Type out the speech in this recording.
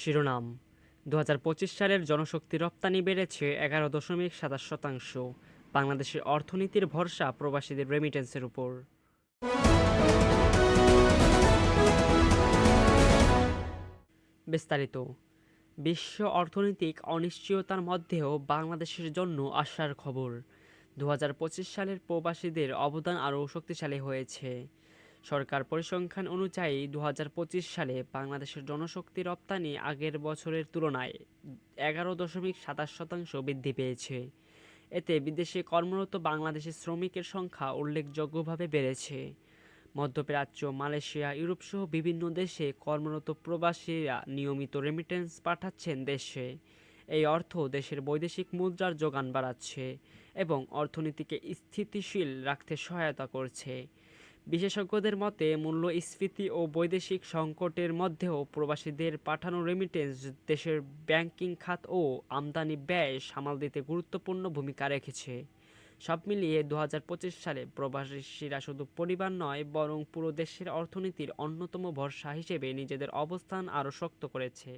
শিরোনাম: ২০২৫ সালের জনশক্তি রপ্তানি বেড়েছে ১১.২৭%। বাংলাদেশের অর্থনীতির ভরসা প্রবাসীদের রেমিটেন্সের উপর। বিস্তারিত: বিশ্ব অর্থনৈতিক অনিশ্চয়তার মধ্যেও বাংলাদেশের জন্য আশার খবর। ২০২৫ সালের প্রবাসীদের অবদান আরও শক্তিশালী হয়েছে। সরকার পরিসংখ্যান অনুযায়ী ২০২৫ সালে বাংলাদেশের জনশক্তি রপ্তানি আগের বছরের তুলনায় ১১.২৭% বৃদ্ধি পেয়েছে। এতে বিদেশে কর্মরত বাংলাদেশি শ্রমিকের সংখ্যা উল্লেখযোগ্যভাবে বেড়েছে। মধ্যপ্রাচ্য, মালয়েশিয়া, ইউরোপসহ বিভিন্ন দেশে কর্মরত প্রবাসীরা নিয়মিত রেমিটেন্স পাঠাচ্ছেন দেশে। এই অর্থ দেশের বৈদেশিক মুদ্রার যোগান বাড়াচ্ছে এবং অর্থনীতিকে স্থিতিশীল রাখতে সহায়তা করছে। বিশেষজ্ঞদের মতে, মূল্যস্ফীতি ও বৈদেশিক সংকটের মধ্যেও প্রবাসীদের পাঠানো রেমিটেন্স দেশের ব্যাংকিং খাত ও আমদানি ব্যয় সামাল দিতে গুরুত্বপূর্ণ ভূমিকা রেখেছে। সব মিলিয়ে ২০২৫ সালে প্রবাসীরা শুধু পরিবার নয়, বরং পুরো দেশের অর্থনীতির অন্যতম ভরসা হিসেবে নিজেদের অবস্থান আরও শক্ত করেছে।